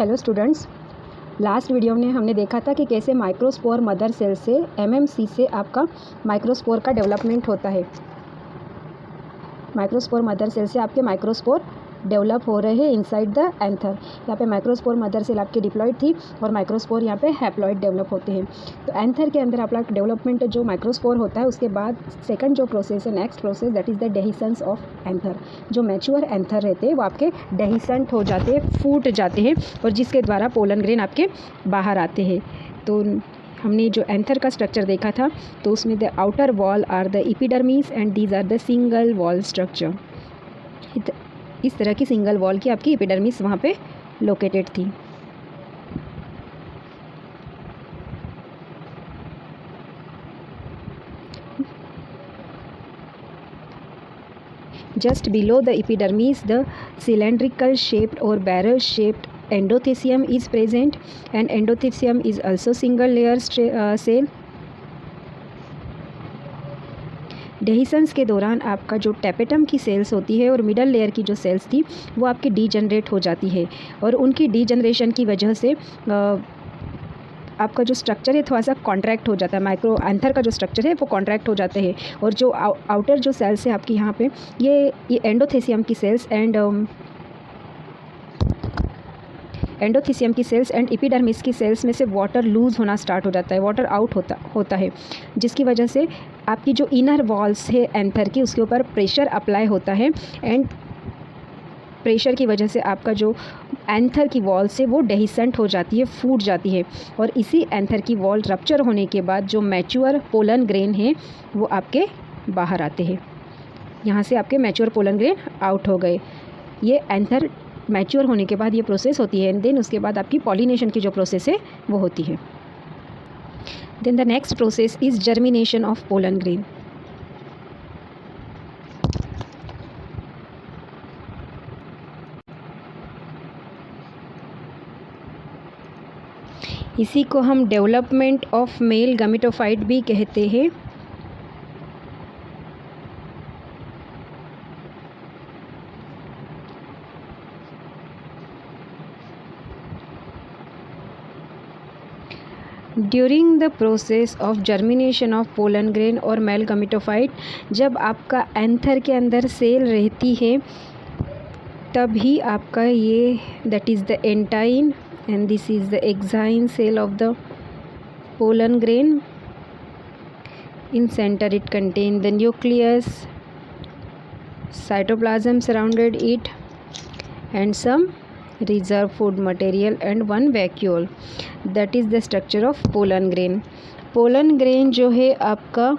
Hello students, last video में हमने देखा था कि कैसे माइक्रोस्पोर मदर सेल से एमएमसी से आपका माइक्रोस्पोर का डेवलपमेंट होता है। माइक्रोस्पोर मदर सेल से आपके माइक्रोस्पोर डेवलप हो रहे हैं इनसाइड द एंथर। यहाँ पे माइक्रोस्पोर मदर सेल आपकी डिप्लॉइड थी और माइक्रोस्पोर यहाँ पे हैप्लॉइड डेवलप होते हैं। तो एंथर के अंदर आपका डेवलपमेंट जो माइक्रोस्पोर होता है, उसके बाद सेकंड जो प्रोसेस है, next process, that is the dehiscence of anther. जो मैच्योर एंथर रहते हैं वो आपके डेहिसेंट हो जाते हैं, फूट जाते हैं और जिसके द्वारा पोलन ग्रेन आपके बाहर आते हैं। तो हमने जो एंथर का स्ट्रक्चर देखा था, तो उसमें the outer wall are the epidermis and these are the single wall structure. इस तरह की सिंगल वॉल की आपकी एपिडर्मिस वहाँ पे लोकेटेड थी। Just below the epidermis, the cylindrical shaped or barrel shaped endothecium is present, and endothecium is also single layer cell. Dehiscence के दौरान आपका जो टैपेटम की सेल्स होती है और मिडल लेयर की जो सेल्स थी वो आपकी डीजनरेट हो जाती है, और उनकी डीजनरेशन की वजह से आपका जो स्ट्रक्चर है थोड़ा सा कॉन्ट्रैक्ट हो जाता है। माइक्रो एंथर का जो स्ट्रक्चर है वो कॉन्ट्रैक्ट हो जाते हैं, और जो आउटर जो सेल्स है आपकी यहाँ पे ये एंडोथेसियम की सेल्स एंड एपिडर्मिस की सेल्स में से वाटर लूज़ होना स्टार्ट हो जाता है, वाटर आउट होता है, जिसकी वजह से आपकी जो इनर वॉल्स है एंथर की, उसके ऊपर प्रेशर अप्लाई होता है, एंड प्रेशर की वजह से आपका जो एंथर की वॉल से वो डेहिसेंट हो जाती है, फूट जाती है, और इसी एंथर की वॉल रप्चर होने के बाद जो मैच्योर पोलन ग्रेन है वो आपके बाहर आते हैं। यहाँ से आपके मैच्योर पोलन ग्रेन आउट हो गए। ये एंथर मैच्योर होने के बाद ये प्रोसेस होती है, एंड देन उसके बाद आपकी पॉलिनेशन की जो प्रोसेस है वो होती है। Then the next process is germination of pollen grain. इसी को हम डेवलपमेंट ऑफ मेल गमेटोफाइट भी कहते हैं। During the process of germination of pollen grain और मेल गमेटोफाइट, जब आपका एंथर के अंदर सेल रहती है तभी आपका ये that is the एंटाइन and this is the exine cell of the pollen grain. In center it contains the nucleus, cytoplasm surrounded it, and some reserve food material and one vacuole. That is the structure of pollen grain. pollen grain जो है आपका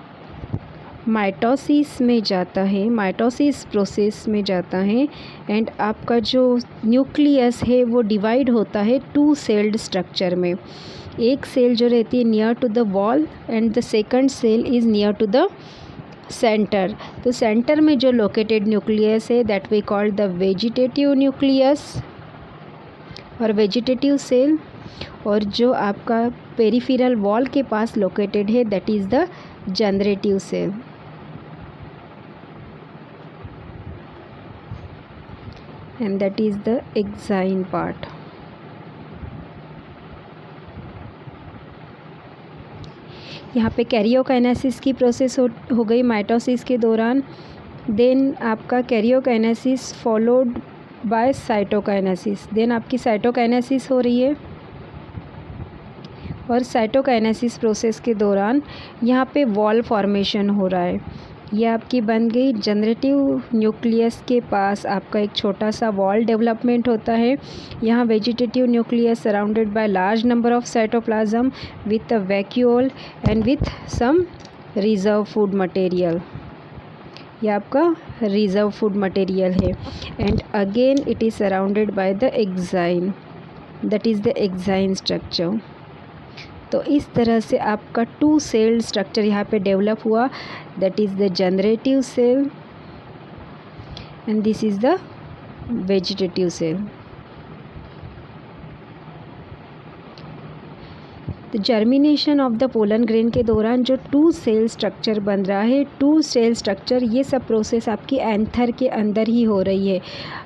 mitosis में जाता है, mitosis process में जाता है, and आपका जो न्यूक्लियस है वो डिवाइड होता है टू सेल्ड स्ट्रक्चर में। एक सेल जो रहती है near to the wall and the second cell is near to the center. तो सेंटर में जो लोकेटेड न्यूक्लियस है that we call the vegetative nucleus और वेजिटेटिव सेल, और जो आपका पेरिफेरल वॉल के पास लोकेटेड है that is the generative cell. And that is the exine part. यहाँ पे कैरियोकाइनेसिस की प्रोसेस हो गई माइटोसिस के दौरान। देन आपका karyokinesis followed by cytokinesis. Then आपकी साइटोकाइनेसिस हो रही है, और साइटोकाइनेसिस प्रोसेस के दौरान यहाँ पे वॉल फॉर्मेशन हो रहा है। ये आपकी बन गई जनरेटिव न्यूक्लियस के पास आपका एक छोटा सा वॉल डेवलपमेंट होता है। यहाँ vegetative nucleus surrounded by large number of cytoplasm with a vacuole and with some reserve food material. ये आपका रिजर्व फूड मटेरियल है, and again it is surrounded by the exine, that is the exine structure. तो इस तरह से आपका two celled structure यहाँ पे डेवलप हुआ, that is the generative cell and this is the vegetative cell. तो germination of the pollen grain के दौरान जो 2 सेल स्ट्रक्चर बन रहा है, 2 सेल स्ट्रक्चर, ये सब प्रोसेस आपकी एंथर के अंदर ही हो रही है।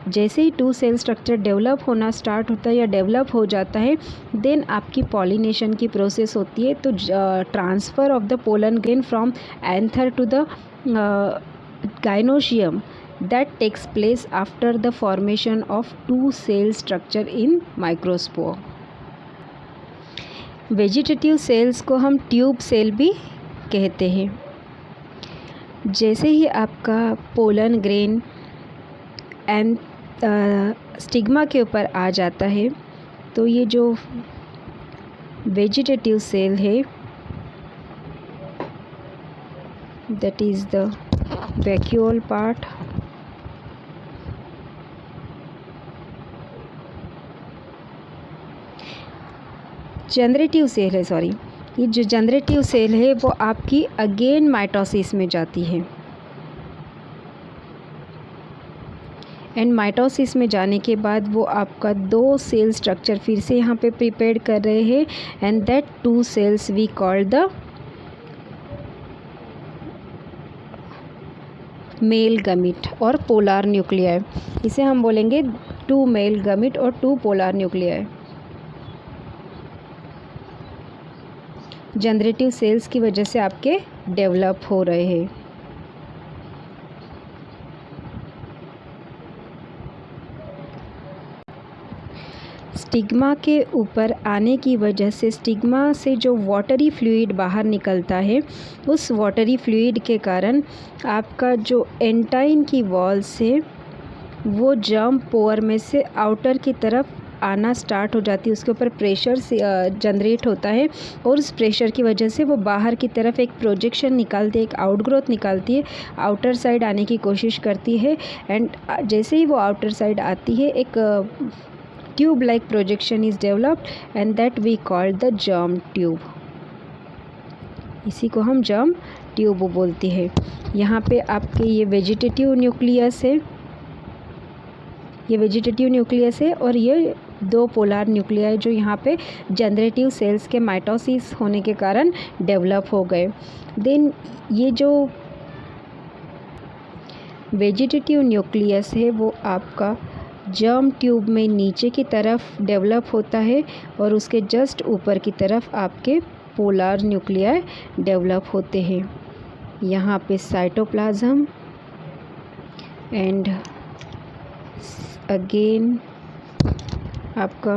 जैसे ही 2 सेल स्ट्रक्चर डेवलप होना स्टार्ट होता है या डेवलप हो जाता है, देन आपकी पॉलिनेशन की प्रोसेस होती है। तो transfer of the pollen grain from anther to the gynoecium that takes place after the formation of 2 cell structure in microspore. Vegetative cells को हम ट्यूब सेल भी कहते हैं। जैसे ही आपका पोलन ग्रेन एंड स्टिग्मा के ऊपर आ जाता है, तो ये जो वेजिटेटिव सेल है, that is the vacuole part, generative cell है, सॉरी, ये जो जनरेटिव सेल है वो आपकी अगेन माइटोसिस में जाती है। एंड माइटोसिस में जाने के बाद वो आपका 2 सेल स्ट्रक्चर फिर से यहाँ पे प्रिपेयर कर रहे हैं, and that 2 cells we call the male gamete और पोलर न्यूक्लियाई। इसे हम बोलेंगे 2 मेल गमिट और 2 पोलर न्यूक्लियाई। जनरेटिव सेल्स की वजह से आपके डेवलप हो रहे हैं। स्टिग्मा के ऊपर आने की वजह से स्टिग्मा से जो वाटरी फ्लूइड बाहर निकलता है, उस वाटरी फ्लूइड के कारण आपका जो एंटाइन की वॉल से वो जर्म पोर में से आउटर की तरफ आना स्टार्ट हो जाती है। उसके ऊपर प्रेशर से जनरेट होता है, और उस प्रेशर की वजह से वो बाहर की तरफ एक प्रोजेक्शन निकालती है, एक आउटग्रोथ निकालती है, आउटर साइड आने की कोशिश करती है। एंड जैसे ही वो आउटर साइड आती है, एक tube like projection is developed, and that we call the germ tube. इसी को हम जर्म ट्यूब बोलते हैं। यहाँ पे आपके ये वेजिटेटिव न्यूक्लियस है, ये वेजिटेटिव न्यूक्लियस है, और ये 2 पोलर न्यूक्लियाई जो यहाँ पे जनरेटिव सेल्स के माइटोसिस होने के कारण डेवलप हो गए। देन ये जो वेजिटेटिव न्यूक्लियस है वो आपका जर्म ट्यूब में नीचे की तरफ डेवलप होता है, और उसके जस्ट ऊपर की तरफ आपके पोलर न्यूक्लियाई डेवलप होते हैं। यहाँ पे साइटोप्लाज्म एंड अगेन आपका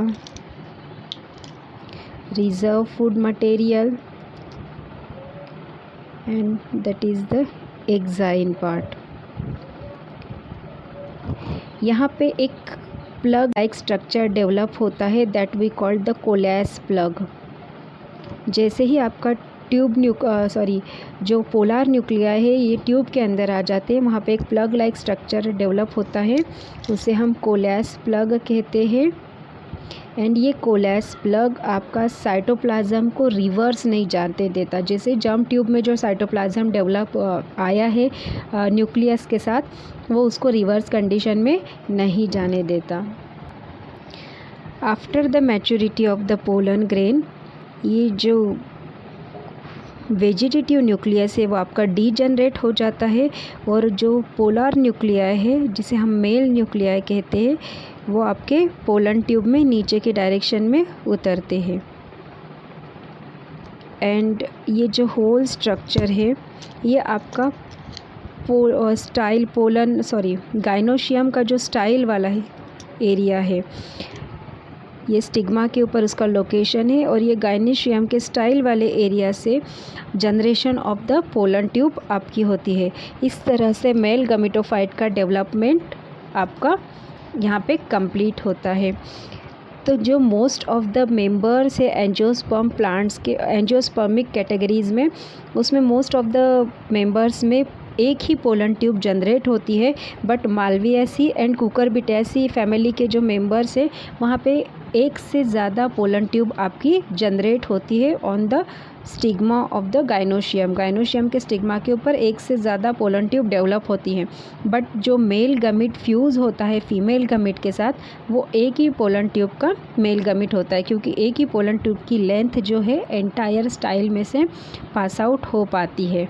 reserve food material, and that is the exine part. यहाँ पे एक प्लग लाइक स्ट्रक्चर डेवलप होता है, that we call the callose plug. जैसे ही आपका जो पोलर न्यूक्लियाई है ये ट्यूब के अंदर आ जाते हैं, वहाँ पे एक प्लग लाइक स्ट्रक्चर डेवलप होता है, उसे हम कोलेस प्लग कहते हैं। एंड ये कोलेस प्लग आपका साइटोप्लाज्म को रिवर्स नहीं जाने देता। जैसे जर्म ट्यूब में जो साइटोप्लाज्म डेवलप आया है न्यूक्लियस के साथ, वो उसको रिवर्स कंडीशन में नहीं जाने देता। After the maturity of the pollen grain, ये जो वेजिटेटिव न्यूक्लियस है वो आपका डीजनरेट हो जाता है, और जो पोलर न्यूक्लियाई है जिसे हम मेल न्यूक्लियाई कहते हैं, वो आपके पोलन ट्यूब में नीचे के डायरेक्शन में उतरते हैं। एंड ये जो होल स्ट्रक्चर है ये आपका गाइनोशियम का जो स्टाइल वाला है एरिया है, ये स्टिग्मा के ऊपर उसका लोकेशन है, और ये गाइनोशियम के स्टाइल वाले एरिया से generation of the pollen tube आपकी होती है। इस तरह से मेल गमीटोफाइट का डेवलपमेंट आपका यहाँ पे कंप्लीट होता है। तो जो मोस्ट ऑफ द मेंबर्स है एंजियोस्पर्म प्लांट्स के एंजियोस्पर्मिक कैटेगरीज़ में, उसमें मोस्ट ऑफ द मेंबर्स में एक ही पोलन ट्यूब जनरेट होती है, बट मालवियासी एंड कुकुरबिटेसी फैमिली के जो मेंबर्स हैं वहाँ पे एक से ज़्यादा पोलन ट्यूब आपकी जनरेट होती है on the stigma of the gynoecium. Gynoecium के स्टिग्मा के ऊपर एक से ज़्यादा पोलन ट्यूब डेवलप होती हैं। बट जो मेल गमिट फ्यूज़ होता है फीमेल गमिट के साथ, वो एक ही पोलन ट्यूब का मेल गमिट होता है, क्योंकि एक ही पोलन ट्यूब की लेंथ जो है एंटायर स्टाइल में से पास आउट हो पाती है।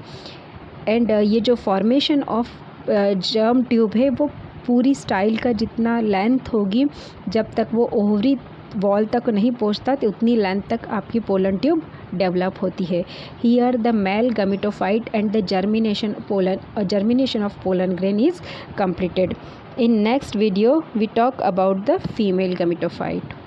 एंड ये जो फॉर्मेशन ऑफ जर्म ट्यूब है वो पूरी स्टाइल का जितना लेंथ होगी, जब तक वो ओवरी वॉल तक नहीं पहुंचता तो उतनी लेंथ तक आपकी पोलन ट्यूब डेवलप होती है। Here the male gametophyte and the germination of pollen grain is completed. In next video we talk about the female gametophyte.